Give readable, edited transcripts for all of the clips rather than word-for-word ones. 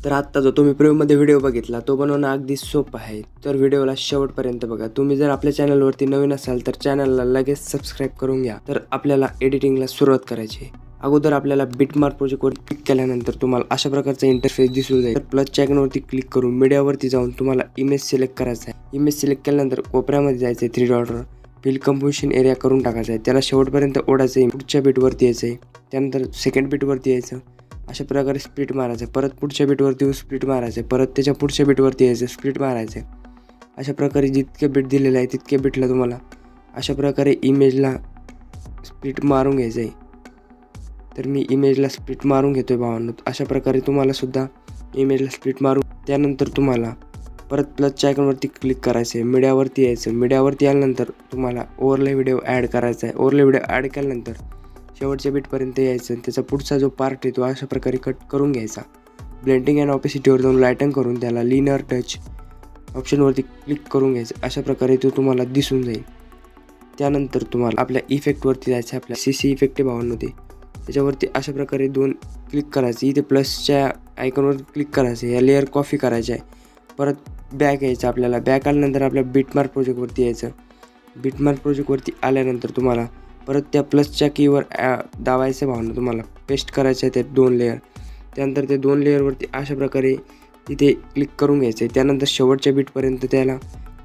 तर आत्ता जो तुम्ही प्रीव्ह्यूमध्ये व्हिडिओ बघितला तो बनवणं अगदी सोपं आहे. तर व्हिडिओला शेवटपर्यंत बघा. तुम्ही जर आपल्या चॅनलवरती नवीन असाल तर चॅनलला लगेच सबस्क्राईब करून घ्या. तर आपल्याला एडिटिंगला सुरुवात करायची आहे. अगोदर आपल्याला बिटमार्क प्रोजेक्टवर क्लिक केल्यानंतर तुम्हाला अशा प्रकारचा इंटरफेस दिसून जाईल. तर प्लसच्या आयकॉनवरती क्लिक करून मीडियावरती जाऊन तुम्हाला इमेज सिलेक्ट करायचा आहे. इमेज सिलेक्ट केल्यानंतर कोपऱ्यामध्ये जायचं आहे, 3 डॉटवर फिल कंपोजिशन एरिया करून टाकायचा आहे. त्याला शेवटपर्यंत ओढायचं आहे. पुढच्या बीटवरती यायचं आहे, त्यानंतर सेकंड बीटवरती यायचं. अशा प्रकारे स्प्लिट मारायचं. परत पुढच्या बीटवरती स्प्लिट मारायचं. परत त्याच्या पुढच्या बीटवरती यायचं, स्प्लिट मारायचं. अशा प्रकारे जितके बीट दिलेले आहे तितके बीटला तुम्हाला अशा प्रकारे इमेजला स्प्लिट मारून घ्यायचं आहे. तर मी इमेजला स्प्लिट मारून घेतोय भावांनो. अशा प्रकारे तुम्हाला सुद्धा इमेजला स्प्लिट मारून त्यानंतर तुम्हाला परत प्लसच्या आयकॉनवरती क्लिक करायचं आहे. मीडियावरती यायचं. मीडियावरती आल्यानंतर तुम्हाला ओव्हरले व्हिडिओ ॲड करायचा आहे. ओव्हरले व्हिडिओ ॲड केल्यानंतर शेवटच्या बीटपर्यंत यायचं. त्याचा पुढचा जो पार्ट आहे तो अशा प्रकारे कट करून घ्यायचा. ब्लेंडिंग अँड ऑपेसिटीवर जाऊन लाईटन करून त्याला लिनियर टच ऑप्शनवरती क्लिक करून घ्यायचं. अशा प्रकारे तो तुम्हाला दिसून जाईल. त्यानंतर तुम्हाला आपल्या इफेक्टवरती जायचं. आपल्या CC इफेक्ट आहे भावांनो, त्याच्यावरती अशा प्रकारे 2 क्लिक करायचं. इथे प्लसच्या आयकॉनवर क्लिक करायचं. या लेअर कॉपी करायचे आहे. परत बॅक यायचं. आपल्याला बॅक आल्यानंतर आपल्या बिटमार्क प्रोजेक्टवरती यायचं. बिटमार्क प्रोजेक्टवरती आल्यानंतर तुम्हाला परत त्या प्लसच्या कीवर दाबायचं भावना. तुम्हाला पेस्ट करायचं आहे ते 2 लेअर. त्यानंतर ते 2 लेअरवरती अशा प्रकारे तिथे क्लिक करून घ्यायचं आहे. त्यानंतर शेवटच्या बीटपर्यंत त्याला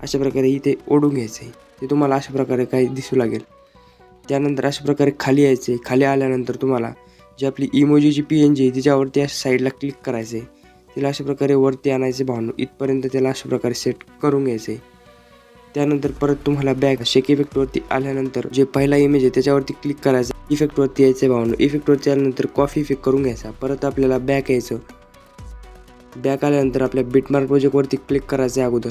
अशा प्रकारे इथे ओढून घ्यायचं आहे. ते तुम्हाला अशा प्रकारे काही दिसू लागेल. त्यानंतर अशा प्रकारे खाली यायचं आहे. खाली आल्यानंतर तुम्हाला जी आपली इमोजीची PNG आहे तिच्यावरती अशा साईडला क्लिक करायचं आहे. तिला अशा प्रकारे वरती आणायचं भावनो. इथपर्यंत त्याला अशा प्रकारे सेट करून घ्यायचं आहे. त्यानंतर परत तुम्हाला बॅक शेक इफेक्टवरती आल्यानंतर जे पहिला इमेज आहे त्याच्यावरती क्लिक करायचं. इफेक्टवरती यायचं भावनो. इफेक्टवरती आल्यानंतर कॉफी इफेक्ट करून घ्यायचा. परत आपल्याला बॅक यायचं. बॅक आल्यानंतर आपल्या बिटमार्क प्रोजेक्टवरती क्लिक करायचं आहे. अगोदर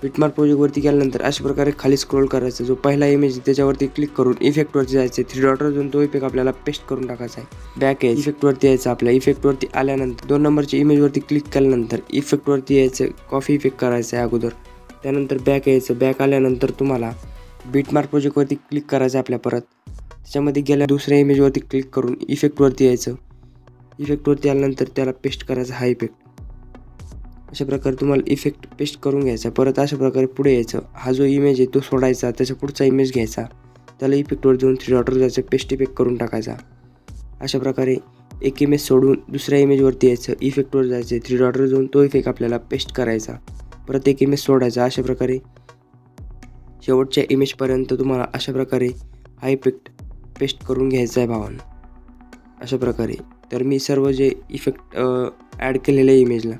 बिटमार्क प्रोजेक्टवरती गेल्यानंतर अशा प्रकारे खाली स्क्रोल करायचं. जो पहिला इमेज आहे त्याच्यावरती क्लिक करून इफेक्टवरती जायचं. 3 डॉटवर जाऊन तो इफेक्ट आपल्याला पेस्ट करून टाकायचा आहे. बॅक यायचं. इफेक्टवरती यायचं. आपल्या इफेक्टवरती आल्यानंतर 2 नंबरच्या इमेजवरती क्लिक केल्यानंतर इफेक्टवरती यायचं. कॉफी इफेक्ट करायचं आहे अगोदर. त्यानंतर बॅक यायचं. बॅक आल्यानंतर तुम्हाला बिटमार्क प्रोजेक्टवरती क्लिक करायचं आपल्या. परत त्याच्यामध्ये गेल्या दुसऱ्या इमेजवरती क्लिक करून इफेक्टवरती यायचं. इफेक्टवरती आल्यानंतर त्याला पेस्ट करायचा हा इफेक्ट. अशा प्रकारे तुम्हाला इफेक्ट पेस्ट करून घ्यायचा. परत अशा प्रकारे पुढे यायचं. हा जो इमेज आहे तो सोडायचा. त्याचा पुढचा इमेज घ्यायचा. त्याला इफेक्टवर जाऊन 3 डॉटवर जायचं. पेस्ट इफेक्ट करून टाकायचा. अशा प्रकारे एक इमेज सोडून दुसऱ्या इमेजवरती यायचं. इफेक्टवर जायचं. 3 डॉटवर जाऊन तो इफेक्ट आपल्याला पेस्ट करायचा. परत एक इमेज सोडायचा. अशा प्रकारे शेवटच्या इमेजपर्यंत तुम्हाला अशा प्रकारे हा इफेक्ट पेस्ट करून घ्यायचा आहे भावांनो. अशा प्रकारे तर मी सर्व जे इफेक्ट ॲड केलेले आहे इमेजला.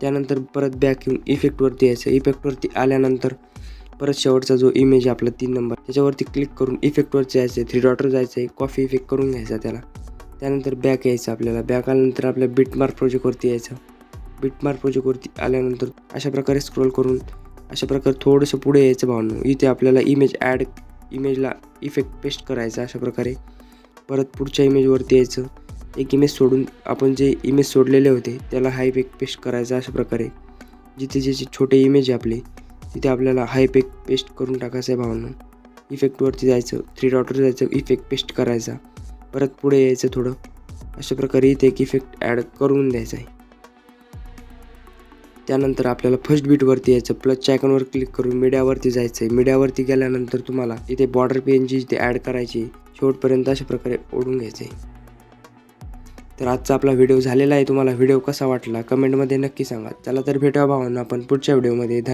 त्यानंतर परत बॅक येऊन इफेक्टवरती यायचं. इफेक्टवरती आल्यानंतर परत शेवटचा जो इमेज आहे आपला 3 नंबर त्याच्यावरती क्लिक करून इफेक्टवरती जायचं. 3 डॉटवर जायचं आहे. कॉफी इफेक्ट करून घ्यायचा त्याला. त्यानंतर बॅक यायचं. आपल्याला बॅक आल्यानंतर आपल्या बिटमार्क प्रोजेक्टवरती यायचं. बिटमार्क प्रोजेक्टवरती आल्यानंतर अशा प्रकारे स्क्रोल करून अशा प्रकारे थोडंसं पुढे यायचं भावनो. इथे आपल्याला इमेजला इफेक्ट पेस्ट करायचा अशा प्रकारे. परत पुढच्या इमेजवरती यायचं. एक इमेज सोडून आपण जे इमेज सोडलेले होते त्याला हा इफेक्ट पेस्ट करायचा अशा प्रकारे. जिथे जे छोटे इमेज आहे आपले तिथे आपल्याला हा इफेक्ट पेस्ट करून टाकायचा आहे भावनो. इफेक्टवरती जायचं. 3 डॉटवर जायचं. इफेक्ट पेस्ट करायचा. परत पुढे यायचं थोडं. अशा प्रकारे इथे एक इफेक्ट ॲड करून द्यायचा आहे. त्यानंतर आपल्याला फर्स्ट बीटवरती यायचं. प्लसच्या आयकॉनवर क्लिक करून मीडियावरती जायचं आहे. मीडियावरती गेल्यानंतर तुम्हाला इथे बॉर्डर PNG ते ॲड करायची. शेवटपर्यंत अशा प्रकारे ओढून घ्यायचं आहे. तर आजचा आपला व्हिडिओ झालेला आहे. तुम्हाला व्हिडिओ कसा वाटला कमेंटमध्ये नक्की सांगा. चला तर भेटूया भावांनो आपण पुढच्या व्हिडिओमध्ये.